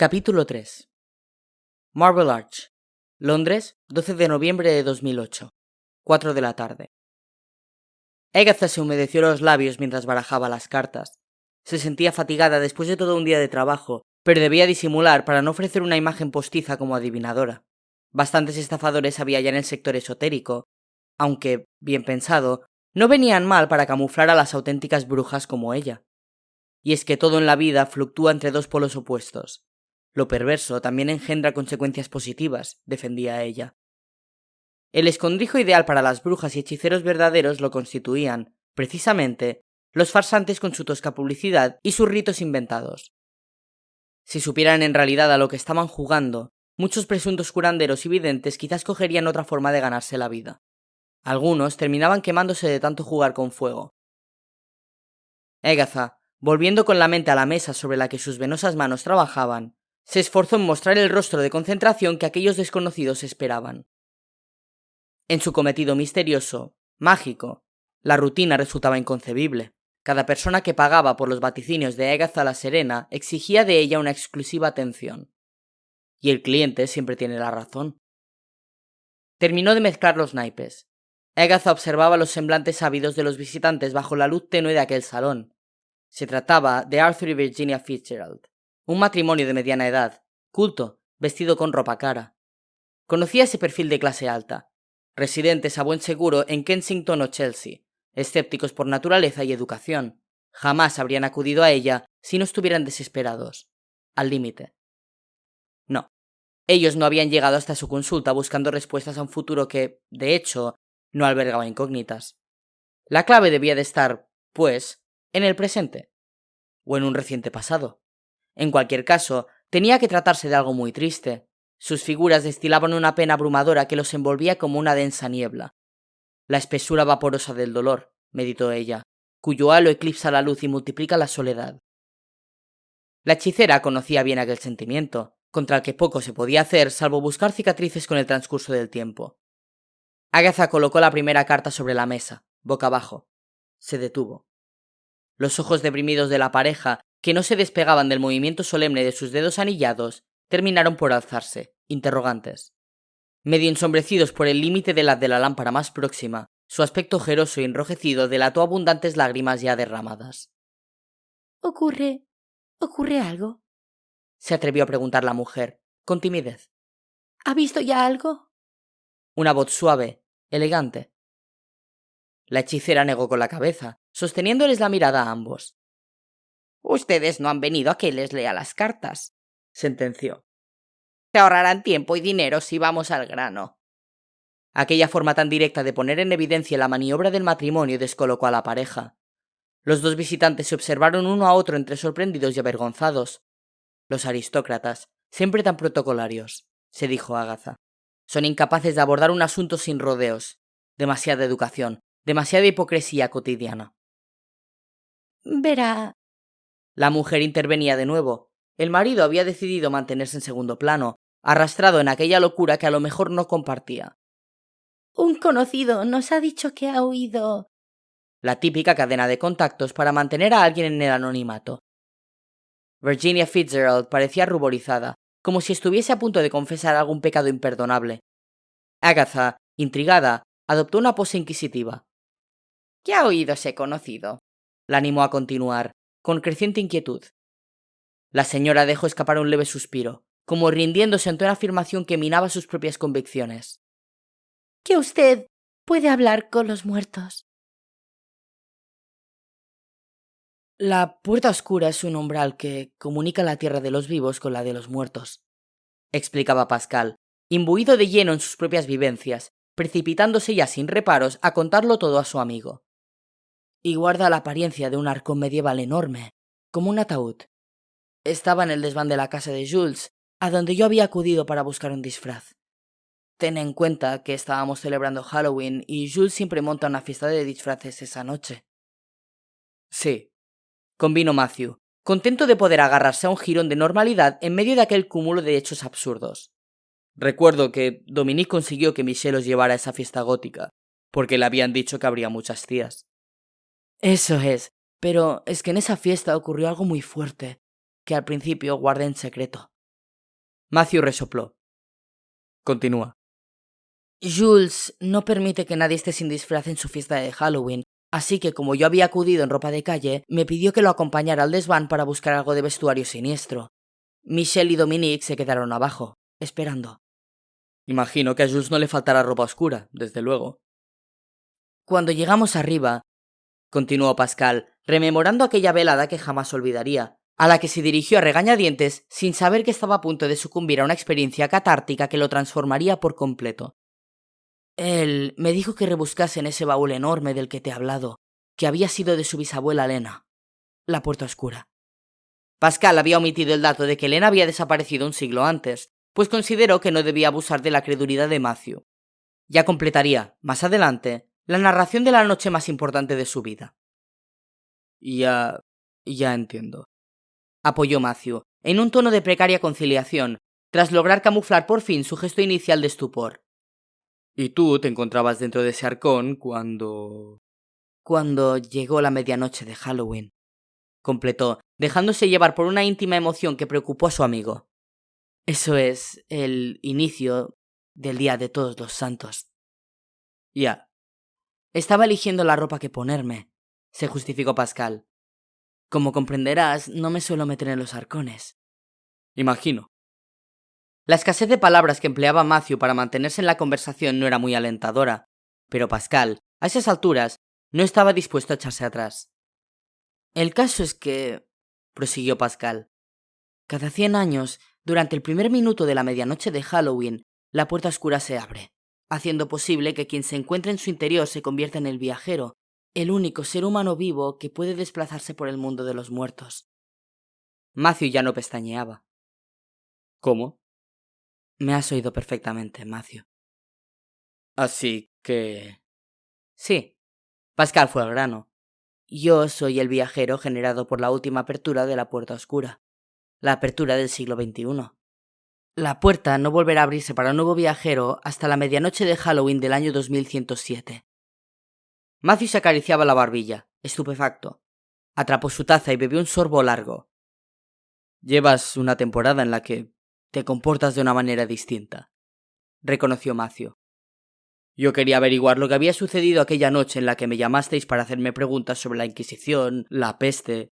Capítulo 3. Marble Arch, Londres, 12 de noviembre de 2008, 4 de la tarde. Agatha se humedeció los labios mientras barajaba las cartas. Se sentía fatigada después de todo un día de trabajo, pero debía disimular para no ofrecer una imagen postiza como adivinadora. Bastantes estafadores había ya en el sector esotérico, aunque, bien pensado, no venían mal para camuflar a las auténticas brujas como ella. Y es que todo en la vida fluctúa entre dos polos opuestos. Lo perverso también engendra consecuencias positivas, defendía ella. El escondrijo ideal para las brujas y hechiceros verdaderos lo constituían, precisamente, los farsantes con su tosca publicidad y sus ritos inventados. Si supieran en realidad a lo que estaban jugando, muchos presuntos curanderos y videntes quizás cogerían otra forma de ganarse la vida. Algunos terminaban quemándose de tanto jugar con fuego. Agatha, volviendo con la mente a la mesa sobre la que sus venosas manos trabajaban, se esforzó en mostrar el rostro de concentración que aquellos desconocidos esperaban. En su cometido misterioso, mágico, la rutina resultaba inconcebible. Cada persona que pagaba por los vaticinios de Agatha la Serena exigía de ella una exclusiva atención. Y el cliente siempre tiene la razón. Terminó de mezclar los naipes. Agatha observaba los semblantes ávidos de los visitantes bajo la luz tenue de aquel salón. Se trataba de Arthur y Virginia Fitzgerald, un matrimonio de mediana edad, culto, vestido con ropa cara. Conocía ese perfil de clase alta, residentes a buen seguro en Kensington o Chelsea, escépticos por naturaleza y educación. Jamás habrían acudido a ella si no estuvieran desesperados, al límite. No, ellos no habían llegado hasta su consulta buscando respuestas a un futuro que, de hecho, no albergaba incógnitas. La clave debía de estar, pues, en el presente, o en un reciente pasado. En cualquier caso, tenía que tratarse de algo muy triste. Sus figuras destilaban una pena abrumadora que los envolvía como una densa niebla. La espesura vaporosa del dolor, meditó ella, cuyo halo eclipsa la luz y multiplica la soledad. La hechicera conocía bien aquel sentimiento, contra el que poco se podía hacer salvo buscar cicatrices con el transcurso del tiempo. Agatha colocó la primera carta sobre la mesa, boca abajo. Se detuvo. Los ojos deprimidos de la pareja, que no se despegaban del movimiento solemne de sus dedos anillados, terminaron por alzarse, interrogantes. Medio ensombrecidos por el límite de la lámpara más próxima, su aspecto ojeroso y enrojecido delató abundantes lágrimas ya derramadas. ¿Ocurre algo? Se atrevió a preguntar la mujer, con timidez. ¿Ha visto ya algo? Una voz suave, elegante. La hechicera negó con la cabeza, sosteniéndoles la mirada a ambos. Ustedes no han venido a que les lea las cartas, sentenció. Se ahorrarán tiempo y dinero si vamos al grano. Aquella forma tan directa de poner en evidencia la maniobra del matrimonio descolocó a la pareja. Los dos visitantes se observaron uno a otro entre sorprendidos y avergonzados. Los aristócratas, siempre tan protocolarios, se dijo Agatha. Son incapaces de abordar un asunto sin rodeos. Demasiada educación, demasiada hipocresía cotidiana. Verá. La mujer intervenía de nuevo. El marido había decidido mantenerse en segundo plano, arrastrado en aquella locura que a lo mejor no compartía. Un conocido nos ha dicho que ha oído. La típica cadena de contactos para mantener a alguien en el anonimato. Virginia Fitzgerald parecía ruborizada, como si estuviese a punto de confesar algún pecado imperdonable. Agatha, intrigada, adoptó una pose inquisitiva. ¿Qué ha oído ese conocido? La animó a continuar, con creciente inquietud. La señora dejó escapar un leve suspiro, como rindiéndose ante una afirmación que minaba sus propias convicciones. Que usted puede hablar con los muertos. La puerta oscura es un umbral que comunica la tierra de los vivos con la de los muertos, explicaba Pascal, imbuido de lleno en sus propias vivencias, precipitándose ya sin reparos a contarlo todo a su amigo. Y guarda la apariencia de un arcón medieval enorme, como un ataúd. Estaba en el desván de la casa de Jules, a donde yo había acudido para buscar un disfraz. Ten en cuenta que estábamos celebrando Halloween y Jules siempre monta una fiesta de disfraces esa noche. Sí, convino Matthew, contento de poder agarrarse a un jirón de normalidad en medio de aquel cúmulo de hechos absurdos. Recuerdo que Dominique consiguió que Michelle os llevara a esa fiesta gótica, porque le habían dicho que habría muchas tías. Eso es, pero es que en esa fiesta ocurrió algo muy fuerte, que al principio guardé en secreto. Matthew resopló. Continúa. Jules no permite que nadie esté sin disfraz en su fiesta de Halloween, así que como yo había acudido en ropa de calle, me pidió que lo acompañara al desván para buscar algo de vestuario siniestro. Michelle y Dominique se quedaron abajo, esperando. Imagino que a Jules no le faltará ropa oscura, desde luego. Cuando llegamos arriba, continuó Pascal, rememorando aquella velada que jamás olvidaría, a la que se dirigió a regañadientes sin saber que estaba a punto de sucumbir a una experiencia catártica que lo transformaría por completo. él me dijo que rebuscase en ese baúl enorme del que te he hablado, que había sido de su bisabuela Lena, la puerta oscura. Pascal había omitido el dato de que Lena había desaparecido un siglo antes, pues consideró que no debía abusar de la credulidad de Matthew. Ya completaría, más adelante, la narración de la noche más importante de su vida. Ya entiendo, apoyó Matthew, en un tono de precaria conciliación, tras lograr camuflar por fin su gesto inicial de estupor. ¿Y tú te encontrabas dentro de ese arcón cuando llegó la medianoche de Halloween? Completó, dejándose llevar por una íntima emoción que preocupó a su amigo. Eso es el inicio del Día de Todos los Santos. Ya. Estaba eligiendo la ropa que ponerme, se justificó Pascal. Como comprenderás, no me suelo meter en los arcones. Imagino. La escasez de palabras que empleaba Matthew para mantenerse en la conversación no era muy alentadora, pero Pascal, a esas alturas, no estaba dispuesto a echarse atrás. El caso es que, prosiguió Pascal, cada 100 años, durante el primer minuto de la medianoche de Halloween, la puerta oscura se abre, haciendo posible que quien se encuentre en su interior se convierta en el viajero, el único ser humano vivo que puede desplazarse por el mundo de los muertos. Matthew ya no pestañeaba. ¿Cómo? Me has oído perfectamente, Matthew. Así que... Sí, Pascal fue al grano. Yo soy el viajero generado por la última apertura de la puerta oscura, la apertura del siglo XXI. La puerta no volverá a abrirse para un nuevo viajero hasta la medianoche de Halloween del año 2107. Matthew se acariciaba la barbilla, estupefacto. Atrapó su taza y bebió un sorbo largo. Llevas una temporada en la que te comportas de una manera distinta, reconoció Matthew. Yo quería averiguar lo que había sucedido aquella noche en la que me llamasteis para hacerme preguntas sobre la Inquisición, la peste.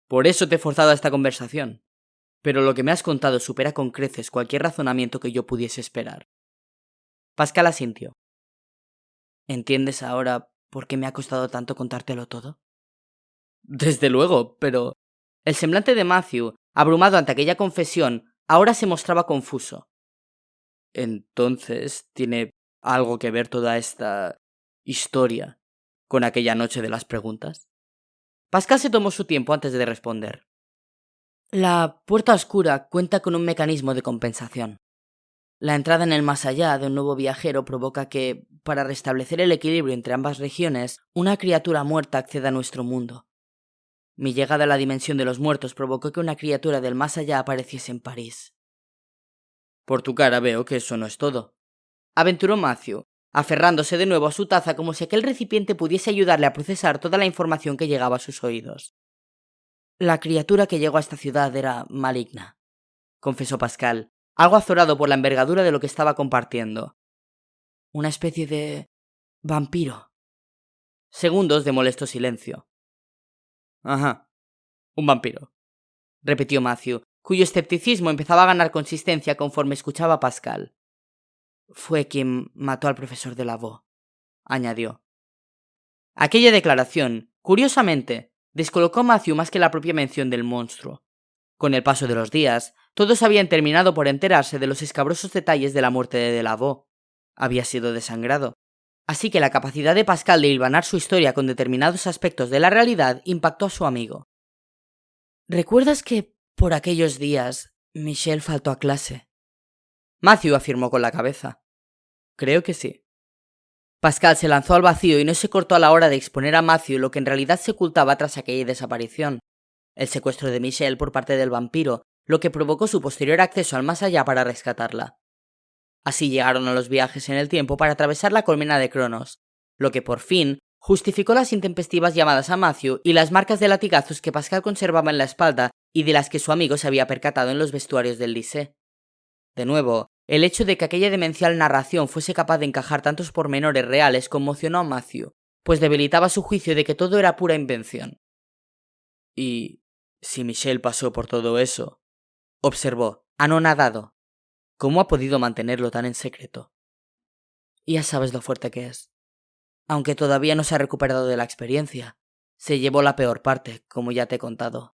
Por eso te he forzado a esta conversación. Pero lo que me has contado supera con creces cualquier razonamiento que yo pudiese esperar. Pascal asintió. ¿Entiendes ahora por qué me ha costado tanto contártelo todo? Desde luego, pero... El semblante de Matthew, abrumado ante aquella confesión, ahora se mostraba confuso. Entonces, ¿tiene algo que ver toda esta historia con aquella noche de las preguntas? Pascal se tomó su tiempo antes de responder. La puerta oscura cuenta con un mecanismo de compensación. La entrada en el más allá de un nuevo viajero provoca que, para restablecer el equilibrio entre ambas regiones, una criatura muerta acceda a nuestro mundo. Mi llegada a la dimensión de los muertos provocó que una criatura del más allá apareciese en París. Por tu cara veo que eso no es todo, aventuró Matthew, aferrándose de nuevo a su taza como si aquel recipiente pudiese ayudarle a procesar toda la información que llegaba a sus oídos. La criatura que llegó a esta ciudad era maligna, confesó Pascal, algo azorado por la envergadura de lo que estaba compartiendo. Una especie de vampiro. Segundos de molesto silencio. Ajá, un vampiro, repitió Matthew, cuyo escepticismo empezaba a ganar consistencia conforme escuchaba a Pascal. Fue quien mató al profesor de Lavaux, añadió. Aquella declaración, curiosamente, descolocó a Matthew más que la propia mención del monstruo. Con el paso de los días, todos habían terminado por enterarse de los escabrosos detalles de la muerte de Lavaux. Había sido desangrado. Así que la capacidad de Pascal de hilvanar su historia con determinados aspectos de la realidad impactó a su amigo. ¿Recuerdas que, por aquellos días, Michelle faltó a clase? Matthew afirmó con la cabeza. Creo que sí. Pascal se lanzó al vacío y no se cortó a la hora de exponer a Matthew lo que en realidad se ocultaba tras aquella desaparición. El secuestro de Michelle por parte del vampiro, lo que provocó su posterior acceso al más allá para rescatarla. Así llegaron a los viajes en el tiempo para atravesar la colmena de Cronos, lo que por fin justificó las intempestivas llamadas a Matthew y las marcas de latigazos que Pascal conservaba en la espalda y de las que su amigo se había percatado en los vestuarios del Lycée. De nuevo, el hecho de que aquella demencial narración fuese capaz de encajar tantos pormenores reales conmocionó a Matthew, pues debilitaba su juicio de que todo era pura invención. «¿Y si Michelle pasó por todo eso?», observó, anonadado. «¿Cómo ha podido mantenerlo tan en secreto?». «Ya sabes lo fuerte que es. Aunque todavía no se ha recuperado de la experiencia, se llevó la peor parte, como ya te he contado».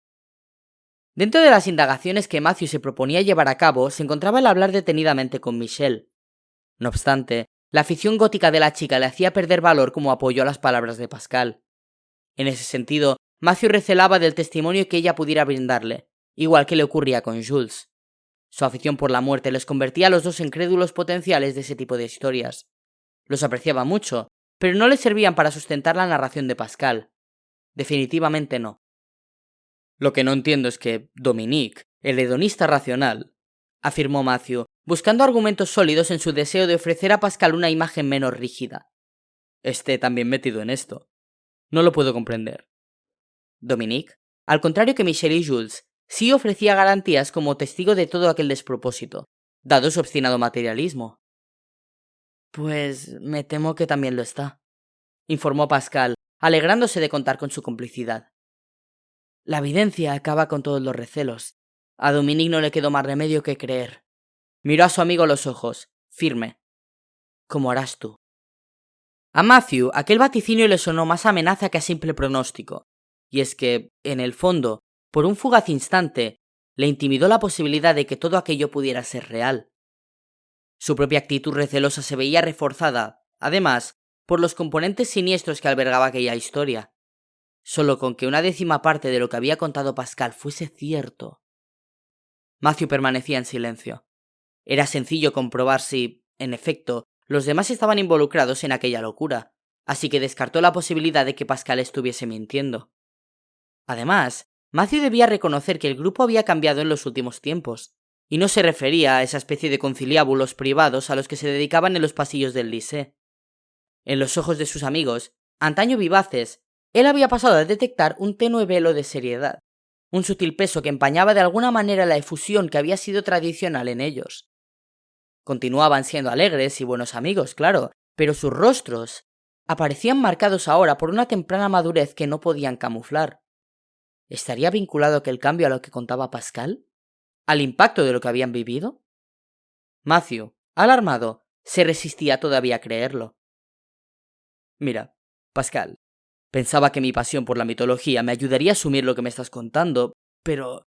Dentro de las indagaciones que Matthew se proponía llevar a cabo, se encontraba el hablar detenidamente con Michelle. No obstante, la afición gótica de la chica le hacía perder valor como apoyo a las palabras de Pascal. En ese sentido, Matthew recelaba del testimonio que ella pudiera brindarle, igual que le ocurría con Jules. Su afición por la muerte les convertía a los dos en crédulos potenciales de ese tipo de historias. Los apreciaba mucho, pero no les servían para sustentar la narración de Pascal. Definitivamente no. «Lo que no entiendo es que Dominique, el hedonista racional», afirmó Matthew, buscando argumentos sólidos en su deseo de ofrecer a Pascal una imagen menos rígida, «esté también metido en esto. No lo puedo comprender». Dominique, al contrario que Michelle y Jules, sí ofrecía garantías como testigo de todo aquel despropósito, dado su obstinado materialismo. «Pues me temo que también lo está», informó Pascal, alegrándose de contar con su complicidad. «La evidencia acaba con todos los recelos. A Dominique no le quedó más remedio que creer. Miró a su amigo a los ojos, firme. Como harás tú». A Matthew aquel vaticinio le sonó más amenaza que a simple pronóstico, y es que, en el fondo, por un fugaz instante, le intimidó la posibilidad de que todo aquello pudiera ser real. Su propia actitud recelosa se veía reforzada, además, por los componentes siniestros que albergaba aquella historia. Solo con que una décima parte de lo que había contado Pascal fuese cierto. Matthew permanecía en silencio. Era sencillo comprobar si, en efecto, los demás estaban involucrados en aquella locura, así que descartó la posibilidad de que Pascal estuviese mintiendo. Además, Matthew debía reconocer que el grupo había cambiado en los últimos tiempos, y no se refería a esa especie de conciliábulos privados a los que se dedicaban en los pasillos del Lycée. En los ojos de sus amigos, antaño vivaces, él había pasado a detectar un tenue velo de seriedad, un sutil peso que empañaba de alguna manera la efusión que había sido tradicional en ellos. Continuaban siendo alegres y buenos amigos, claro, pero sus rostros aparecían marcados ahora por una temprana madurez que no podían camuflar. ¿Estaría vinculado aquel cambio a lo que contaba Pascal? ¿Al impacto de lo que habían vivido? Matthew, alarmado, se resistía todavía a creerlo. «Mira, Pascal, pensaba que mi pasión por la mitología me ayudaría a asumir lo que me estás contando, pero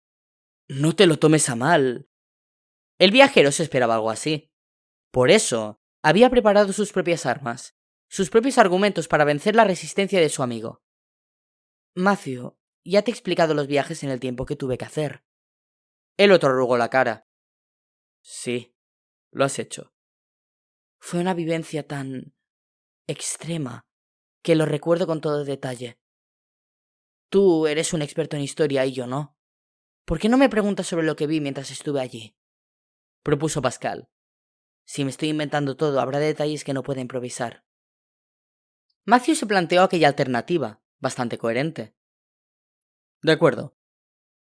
no te lo tomes a mal». El viajero se esperaba algo así. Por eso, había preparado sus propias armas, sus propios argumentos para vencer la resistencia de su amigo. «Matthew, ya te he explicado los viajes en el tiempo que tuve que hacer». El otro arrugó la cara. «Sí, lo has hecho». «Fue una vivencia tan extrema que lo recuerdo con todo detalle. Tú eres un experto en historia y yo no. ¿Por qué no me preguntas sobre lo que vi mientras estuve allí?», propuso Pascal. «Si me estoy inventando todo, habrá detalles que no pueda improvisar». Matthew se planteó aquella alternativa, bastante coherente. «De acuerdo»,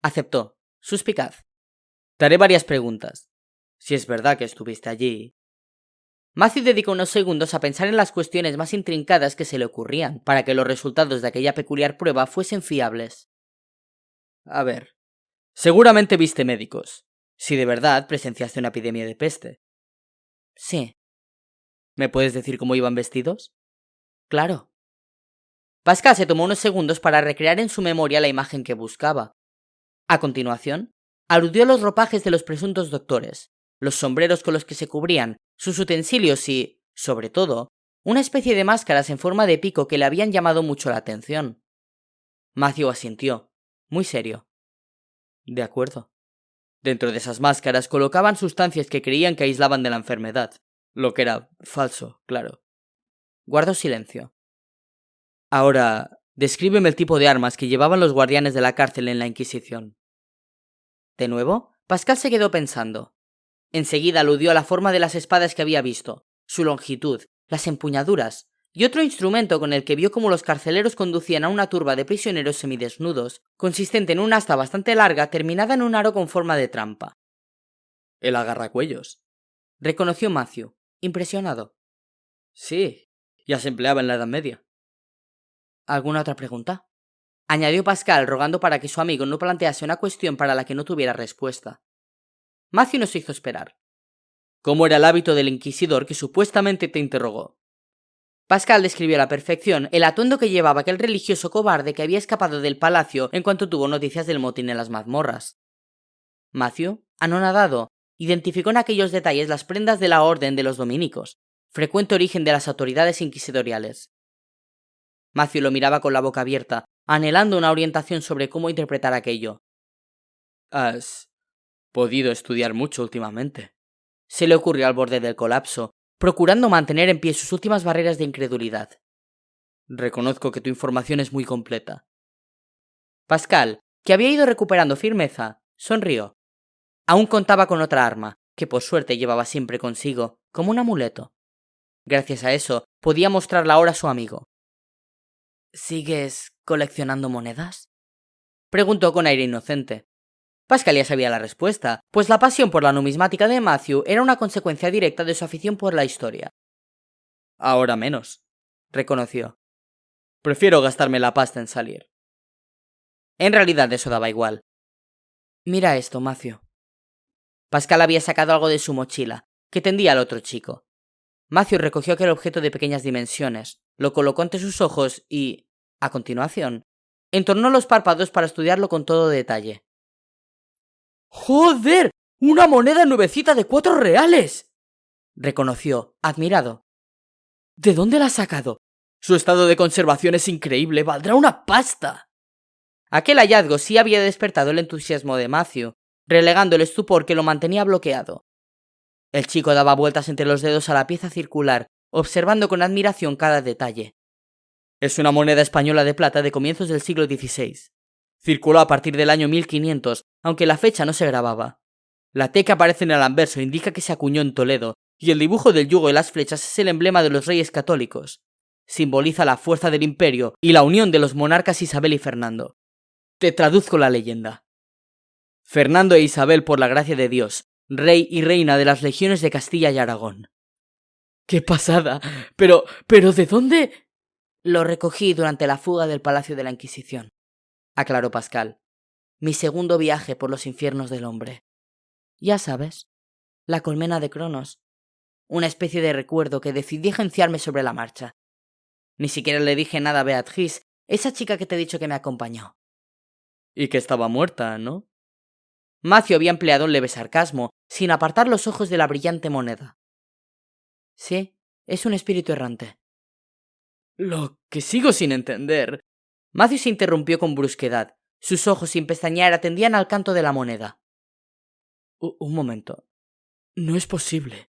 aceptó, suspicaz. «Te haré varias preguntas. Si es verdad que estuviste allí». Matthew dedicó unos segundos a pensar en las cuestiones más intrincadas que se le ocurrían, para que los resultados de aquella peculiar prueba fuesen fiables. «A ver, seguramente viste médicos, si de verdad presenciaste una epidemia de peste». «Sí». «¿Me puedes decir cómo iban vestidos?». «Claro». Pascal se tomó unos segundos para recrear en su memoria la imagen que buscaba. A continuación, aludió a los ropajes de los presuntos doctores, los sombreros con los que se cubrían, sus utensilios y, sobre todo, una especie de máscaras en forma de pico que le habían llamado mucho la atención. Matthew asintió, muy serio. «De acuerdo». Dentro de esas máscaras colocaban sustancias que creían que aislaban de la enfermedad, lo que era falso, claro. Guardó silencio. «Ahora, descríbeme el tipo de armas que llevaban los guardianes de la cárcel en la Inquisición». De nuevo, Pascal se quedó pensando. Enseguida aludió a la forma de las espadas que había visto, su longitud, las empuñaduras, y otro instrumento con el que vio cómo los carceleros conducían a una turba de prisioneros semidesnudos, consistente en una asta bastante larga terminada en un aro con forma de trampa. El agarracuellos, reconoció Matthew, impresionado. Sí, ya se empleaba en la Edad Media. ¿Alguna otra pregunta?, añadió Pascal, rogando para que su amigo no plantease una cuestión para la que no tuviera respuesta. Matthew no se hizo esperar. ¿Cómo era el hábito del inquisidor que supuestamente te interrogó? Pascal describió a la perfección el atuendo que llevaba aquel religioso cobarde que había escapado del palacio en cuanto tuvo noticias del motín en las mazmorras. Matthew, anonadado, identificó en aquellos detalles las prendas de la orden de los dominicos, frecuente origen de las autoridades inquisitoriales. Matthew lo miraba con la boca abierta, anhelando una orientación sobre cómo interpretar aquello. Has podido estudiar mucho últimamente. Se le ocurrió al borde del colapso, procurando mantener en pie sus últimas barreras de incredulidad. Reconozco que tu información es muy completa. Pascal, que había ido recuperando firmeza, sonrió. Aún contaba con otra arma, que por suerte llevaba siempre consigo, como un amuleto. Gracias a eso, podía mostrarla ahora a su amigo. ¿Sigues coleccionando monedas?, preguntó con aire inocente. Pascal ya sabía la respuesta, pues la pasión por la numismática de Matthew era una consecuencia directa de su afición por la historia. Ahora menos, reconoció. Prefiero gastarme la pasta en salir. En realidad eso daba igual. Mira esto, Matthew. Pascal había sacado algo de su mochila, que tendía al otro chico. Matthew recogió aquel objeto de pequeñas dimensiones, lo colocó ante sus ojos y, a continuación, entornó los párpados para estudiarlo con todo detalle. ¡Joder! ¡Una moneda nuevecita de 4 reales! Reconoció, admirado. ¿De dónde la ha sacado? Su estado de conservación es increíble, valdrá una pasta. Aquel hallazgo sí había despertado el entusiasmo de Matthew, relegando el estupor que lo mantenía bloqueado. El chico daba vueltas entre los dedos a la pieza circular, observando con admiración cada detalle. Es una moneda española de plata de comienzos del siglo XVI. Circuló a partir del año 1500, aunque la fecha no se grababa. La T que aparece en el anverso indica que se acuñó en Toledo, y el dibujo del yugo y las flechas es el emblema de los reyes católicos. Simboliza la fuerza del imperio y la unión de los monarcas Isabel y Fernando. Te traduzco la leyenda. Fernando e Isabel, por la gracia de Dios, rey y reina de las legiones de Castilla y Aragón. ¡Qué pasada! Pero ¿de dónde? Lo recogí durante la fuga del Palacio de la Inquisición, aclaró Pascal. Mi segundo viaje por los infiernos del hombre. Ya sabes, la colmena de Cronos. Una especie de recuerdo que decidí agenciarme sobre la marcha. Ni siquiera le dije nada a Beatrice, esa chica que te he dicho que me acompañó. Y que estaba muerta, ¿no? Matthew había empleado un leve sarcasmo, sin apartar los ojos de la brillante moneda. Sí, es un espíritu errante. Lo que sigo sin entender. Matthew se interrumpió con brusquedad. Sus ojos sin pestañear atendían al canto de la moneda. Un momento. No es posible.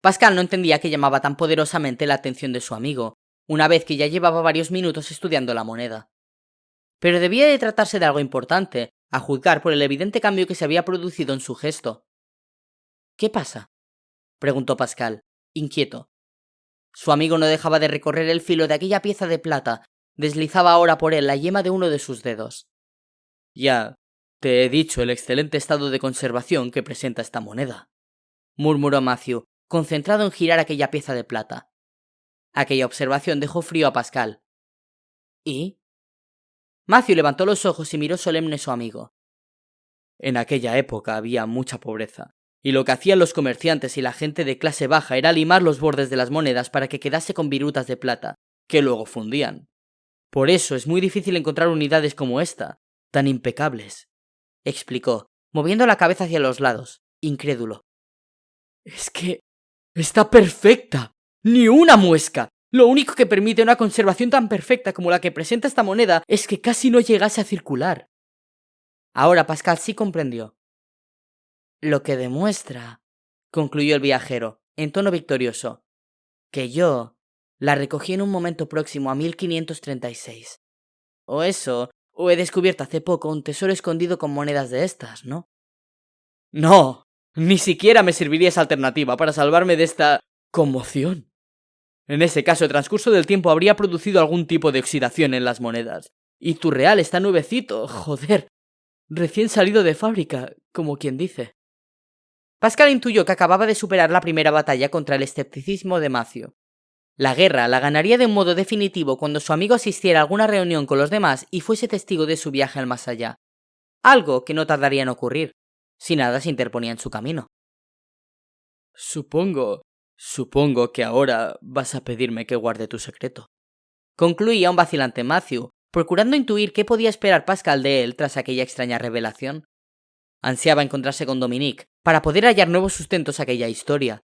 Pascal no entendía que llamaba tan poderosamente la atención de su amigo, una vez que ya llevaba varios minutos estudiando la moneda. Pero debía de tratarse de algo importante, a juzgar por el evidente cambio que se había producido en su gesto. ¿Qué pasa?, preguntó Pascal, inquieto. Su amigo no dejaba de recorrer el filo de aquella pieza de plata, deslizaba ahora por él la yema de uno de sus dedos. Ya te he dicho el excelente estado de conservación que presenta esta moneda, murmuró Matthew, concentrado en girar aquella pieza de plata. Aquella observación dejó frío a Pascal. ¿Y? Matthew levantó los ojos y miró solemne a su amigo. En aquella época había mucha pobreza, y lo que hacían los comerciantes y la gente de clase baja era limar los bordes de las monedas para que quedase con virutas de plata, que luego fundían. Por eso es muy difícil encontrar unidades como esta, tan impecables, explicó, moviendo la cabeza hacia los lados, incrédulo. Es que está perfecta. ¡Ni una muesca! Lo único que permite una conservación tan perfecta como la que presenta esta moneda es que casi no llegase a circular. Ahora Pascal sí comprendió. Lo que demuestra, concluyó el viajero, en tono victorioso, que yo la recogí en un momento próximo a 1536. O eso, o he descubierto hace poco un tesoro escondido con monedas de estas, ¿no? No, ni siquiera me serviría esa alternativa para salvarme de esta conmoción. En ese caso, el transcurso del tiempo habría producido algún tipo de oxidación en las monedas. Y tu real está nuevecito, joder. Recién salido de fábrica, como quien dice. Pascal intuyó que acababa de superar la primera batalla contra el escepticismo de Matthew. La guerra la ganaría de un modo definitivo cuando su amigo asistiera a alguna reunión con los demás y fuese testigo de su viaje al más allá. Algo que no tardaría en ocurrir, si nada se interponía en su camino. Supongo que ahora vas a pedirme que guarde tu secreto. Concluía un vacilante Matthew, procurando intuir qué podía esperar Pascal de él tras aquella extraña revelación. Ansiaba encontrarse con Dominique para poder hallar nuevos sustentos a aquella historia.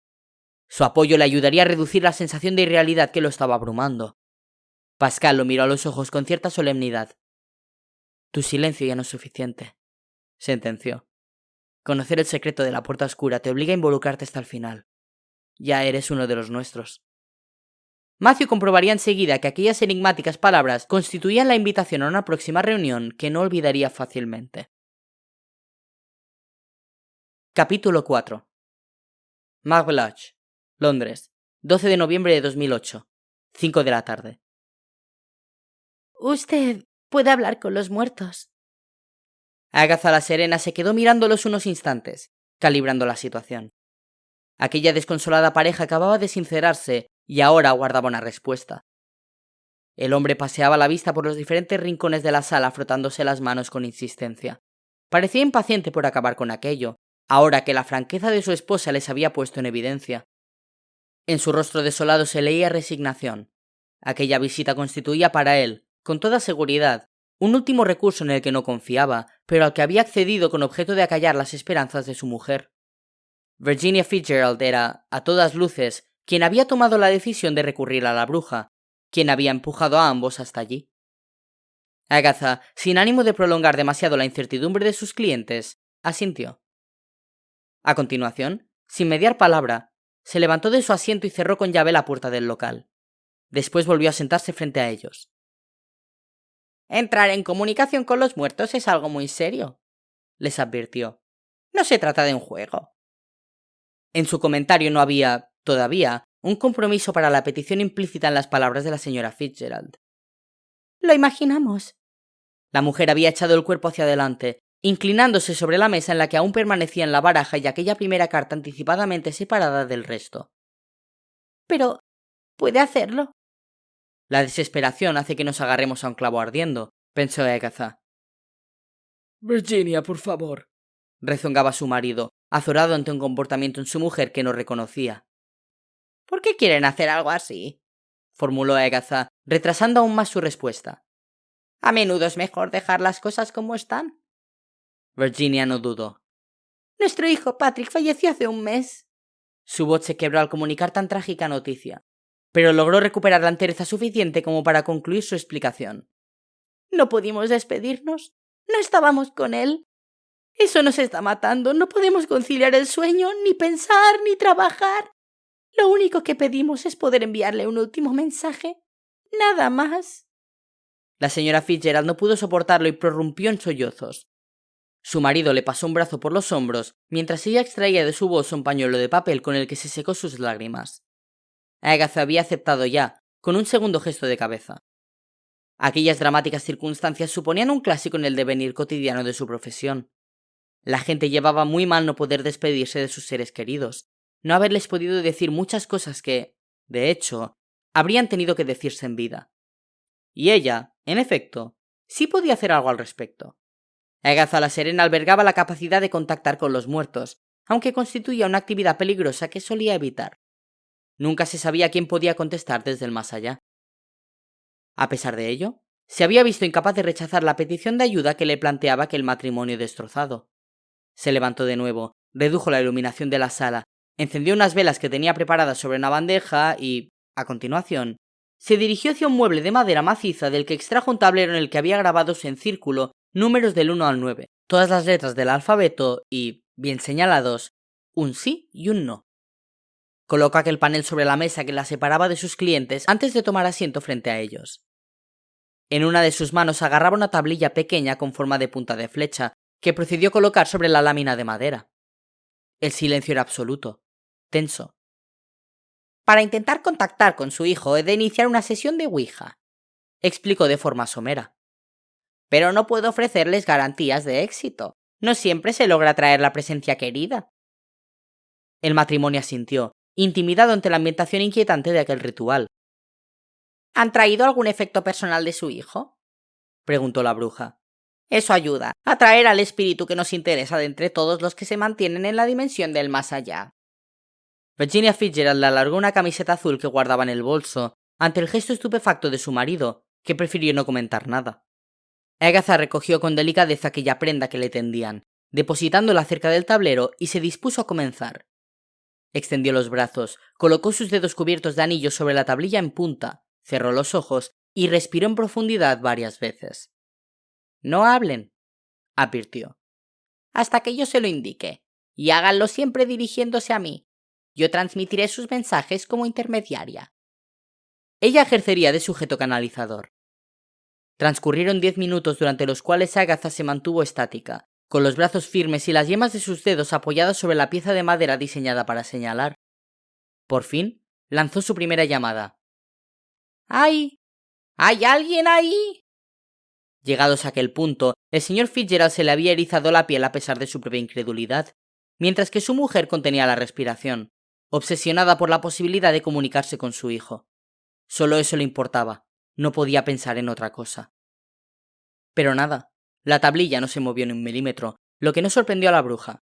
Su apoyo le ayudaría a reducir la sensación de irrealidad que lo estaba abrumando. Pascal lo miró a los ojos con cierta solemnidad. Tu silencio ya no es suficiente, sentenció. Conocer el secreto de la puerta oscura te obliga a involucrarte hasta el final. Ya eres uno de los nuestros. Matthew comprobaría enseguida que aquellas enigmáticas palabras constituían la invitación a una próxima reunión que no olvidaría fácilmente. Capítulo 4. Marble Lodge, Londres, 12 de noviembre de 2008, 5 de la tarde. Usted puede hablar con los muertos. Agatha la Serena se quedó mirándolos unos instantes, calibrando la situación. Aquella desconsolada pareja acababa de sincerarse y ahora aguardaba una respuesta. El hombre paseaba la vista por los diferentes rincones de la sala frotándose las manos con insistencia. Parecía impaciente por acabar con aquello, ahora que la franqueza de su esposa les había puesto en evidencia. En su rostro desolado se leía resignación. Aquella visita constituía para él, con toda seguridad, un último recurso en el que no confiaba, pero al que había accedido con objeto de acallar las esperanzas de su mujer. Virginia Fitzgerald era, a todas luces, quien había tomado la decisión de recurrir a la bruja, quien había empujado a ambos hasta allí. Agatha, sin ánimo de prolongar demasiado la incertidumbre de sus clientes, asintió. A continuación, sin mediar palabra, se levantó de su asiento y cerró con llave la puerta del local. Después volvió a sentarse frente a ellos. Entrar en comunicación con los muertos es algo muy serio, les advirtió. No se trata de un juego. En su comentario no había, todavía, un compromiso para la petición implícita en las palabras de la señora Fitzgerald. Lo imaginamos. La mujer había echado el cuerpo hacia adelante, inclinándose sobre la mesa en la que aún permanecían la baraja y aquella primera carta anticipadamente separada del resto. Pero puede hacerlo. La desesperación hace que nos agarremos a un clavo ardiendo, pensó Agatha. Virginia, por favor, rezongaba su marido, azorado ante un comportamiento en su mujer que no reconocía. ¿Por qué quieren hacer algo así?, formuló Agatha, retrasando aún más su respuesta. A menudo es mejor dejar las cosas como están. Virginia no dudó. Nuestro hijo Patrick falleció hace un mes. Su voz se quebró al comunicar tan trágica noticia, pero logró recuperar la entereza suficiente como para concluir su explicación. No pudimos despedirnos. No estábamos con él. Eso nos está matando. No podemos conciliar el sueño, ni pensar, ni trabajar. Lo único que pedimos es poder enviarle un último mensaje. Nada más. La señora Fitzgerald no pudo soportarlo y prorrumpió en sollozos. Su marido le pasó un brazo por los hombros mientras ella extraía de su bolso un pañuelo de papel con el que se secó sus lágrimas. Agatha había aceptado ya, con un segundo gesto de cabeza. Aquellas dramáticas circunstancias suponían un clásico en el devenir cotidiano de su profesión. La gente llevaba muy mal no poder despedirse de sus seres queridos, no haberles podido decir muchas cosas que, de hecho, habrían tenido que decirse en vida. Y ella, en efecto, sí podía hacer algo al respecto. Agatha la Serena albergaba la capacidad de contactar con los muertos, aunque constituía una actividad peligrosa que solía evitar. Nunca se sabía quién podía contestar desde el más allá. A pesar de ello, se había visto incapaz de rechazar la petición de ayuda que le planteaba aquel matrimonio destrozado. Se levantó de nuevo, redujo la iluminación de la sala, encendió unas velas que tenía preparadas sobre una bandeja y, a continuación, se dirigió hacia un mueble de madera maciza del que extrajo un tablero en el que había grabados en círculo números del 1 al 9, todas las letras del alfabeto y, bien señalados, un sí y un no. Colocó aquel panel sobre la mesa que la separaba de sus clientes antes de tomar asiento frente a ellos. En una de sus manos agarraba una tablilla pequeña con forma de punta de flecha, que procedió a colocar sobre la lámina de madera. El silencio era absoluto, tenso. Para intentar contactar con su hijo he de iniciar una sesión de Ouija, explicó de forma somera. Pero no puedo ofrecerles garantías de éxito. No siempre se logra atraer la presencia querida. El matrimonio asintió, intimidado ante la ambientación inquietante de aquel ritual. ¿Han traído algún efecto personal de su hijo?, preguntó la bruja. Eso ayuda a atraer al espíritu que nos interesa de entre todos los que se mantienen en la dimensión del más allá. Virginia Fitzgerald le alargó una camiseta azul que guardaba en el bolso, ante el gesto estupefacto de su marido, que prefirió no comentar nada. Agatha recogió con delicadeza aquella prenda que le tendían, depositándola cerca del tablero y se dispuso a comenzar. Extendió los brazos, colocó sus dedos cubiertos de anillos sobre la tablilla en punta, cerró los ojos y respiró en profundidad varias veces. No hablen, advirtió, hasta que yo se lo indique, y háganlo siempre dirigiéndose a mí. Yo transmitiré sus mensajes como intermediaria. Ella ejercería de sujeto canalizador. Transcurrieron 10 minutos durante los cuales Agatha se mantuvo estática, con los brazos firmes y las yemas de sus dedos apoyadas sobre la pieza de madera diseñada para señalar. Por fin, lanzó su primera llamada. ¡Ay! ¿Hay alguien ahí? Llegados a aquel punto, el señor Fitzgerald se le había erizado la piel a pesar de su propia incredulidad, mientras que su mujer contenía la respiración, obsesionada por la posibilidad de comunicarse con su hijo. Solo eso le importaba, no podía pensar en otra cosa. Pero nada, la tablilla no se movió ni un milímetro, lo que no sorprendió a la bruja.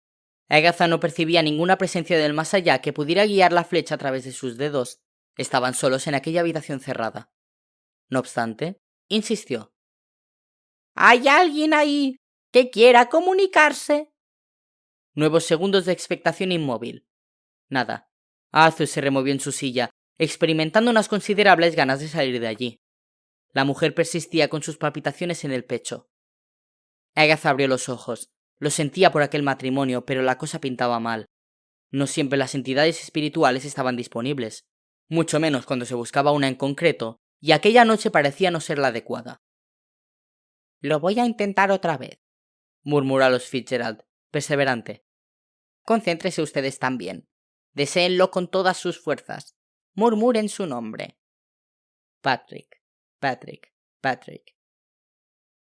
Agatha no percibía ninguna presencia del más allá que pudiera guiar la flecha a través de sus dedos. Estaban solos en aquella habitación cerrada. No obstante, insistió. ¿Hay alguien ahí que quiera comunicarse? Nuevos segundos de expectación inmóvil. Nada. Arthur se removió en su silla, experimentando unas considerables ganas de salir de allí. La mujer persistía con sus palpitaciones en el pecho. Agatha abrió los ojos. Lo sentía por aquel matrimonio, pero la cosa pintaba mal. No siempre las entidades espirituales estaban disponibles, mucho menos cuando se buscaba una en concreto, y aquella noche parecía no ser la adecuada. Lo voy a intentar otra vez, murmuró a los Fitzgerald, perseverante. Concéntrese ustedes también. Deséenlo con todas sus fuerzas. Murmuren su nombre. Patrick, Patrick, Patrick.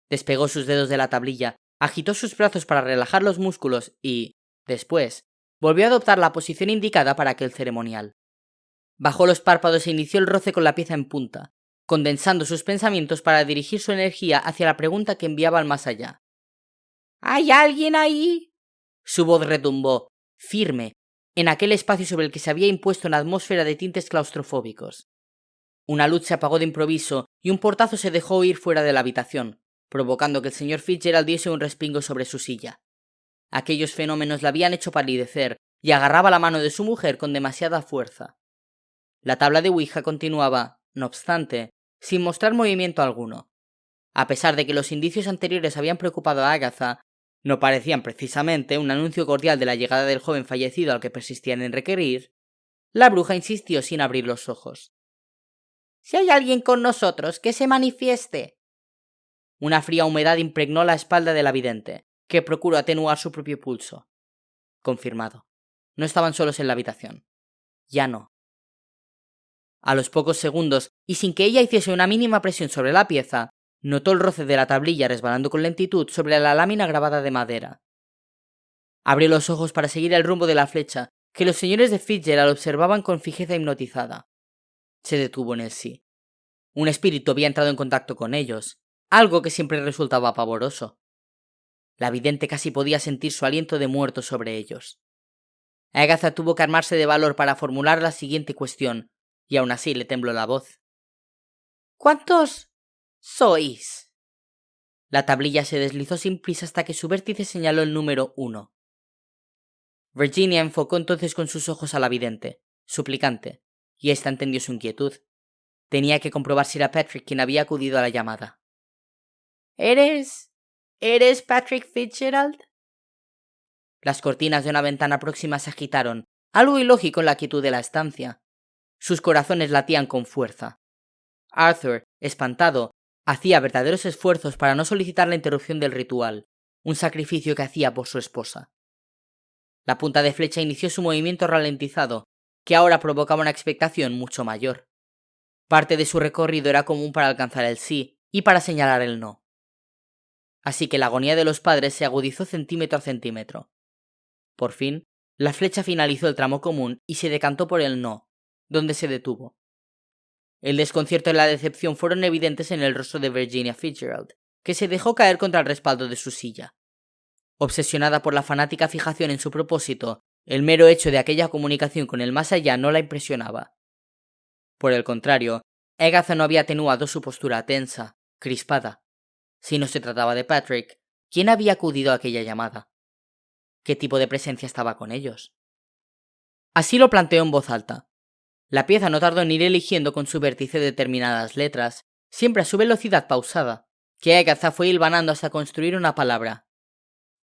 Despegó sus dedos de la tablilla, agitó sus brazos para relajar los músculos y, después, volvió a adoptar la posición indicada para aquel ceremonial. Bajó los párpados e inició el roce con la pieza en punta, condensando sus pensamientos para dirigir su energía hacia la pregunta que enviaba al más allá. ¿Hay alguien ahí? Su voz retumbó, firme, en aquel espacio sobre el que se había impuesto una atmósfera de tintes claustrofóbicos. Una luz se apagó de improviso y un portazo se dejó oír fuera de la habitación, provocando que el señor Fitzgerald diese un respingo sobre su silla. Aquellos fenómenos la habían hecho palidecer y agarraba la mano de su mujer con demasiada fuerza. La tabla de Ouija continuaba, no obstante, sin mostrar movimiento alguno. A pesar de que los indicios anteriores habían preocupado a Agatha, no parecían precisamente un anuncio cordial de la llegada del joven fallecido al que persistían en requerir, la bruja insistió sin abrir los ojos. Si hay alguien con nosotros, que se manifieste. Una fría humedad impregnó la espalda de la vidente, que procuró atenuar su propio pulso. Confirmado. No estaban solos en la habitación. Ya no. A los pocos segundos, y sin que ella hiciese una mínima presión sobre la pieza, notó el roce de la tablilla resbalando con lentitud sobre la lámina grabada de madera. Abrió los ojos para seguir el rumbo de la flecha, que los señores de Fitzgerald observaban con fijeza hipnotizada. Se detuvo en el sí. Un espíritu había entrado en contacto con ellos, algo que siempre resultaba pavoroso. La vidente casi podía sentir su aliento de muerto sobre ellos. Agatha tuvo que armarse de valor para formular la siguiente cuestión, y aún así le tembló la voz. ¿Cuántos sois? La tablilla se deslizó sin prisa hasta que su vértice señaló el número 1. Virginia enfocó entonces con sus ojos a la vidente, suplicante, y ésta entendió su inquietud. Tenía que comprobar si era Patrick quien había acudido a la llamada. ¿Eres Patrick Fitzgerald? Las cortinas de una ventana próxima se agitaron, algo ilógico en la quietud de la estancia. Sus corazones latían con fuerza. Arthur, espantado, hacía verdaderos esfuerzos para no solicitar la interrupción del ritual, un sacrificio que hacía por su esposa. La punta de flecha inició su movimiento ralentizado, que ahora provocaba una expectación mucho mayor. Parte de su recorrido era común para alcanzar el sí y para señalar el no. Así que la agonía de los padres se agudizó centímetro a centímetro. Por fin, La flecha finalizó el tramo común y se decantó por el no, donde se detuvo. El desconcierto y la decepción fueron evidentes en el rostro de Virginia Fitzgerald, que se dejó caer contra el respaldo de su silla. Obsesionada por la fanática fijación en su propósito, el mero hecho de aquella comunicación con el más allá no la impresionaba. Por el contrario, Agatha no había atenuado su postura tensa, crispada. Si no se trataba de Patrick, ¿quién había acudido a aquella llamada? ¿Qué tipo de presencia estaba con ellos? Así lo planteó en voz alta. La pieza no tardó en ir eligiendo con su vértice determinadas letras, siempre a su velocidad pausada, que Agatha fue hilvanando hasta construir una palabra.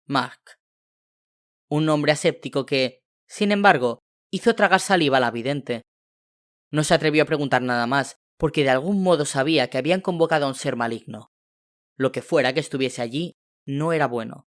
Mark. Un nombre aséptico que, sin embargo, hizo tragar saliva a la vidente. No se atrevió a preguntar nada más, porque de algún modo sabía que habían convocado a un ser maligno. Lo que fuera que estuviese allí no era bueno.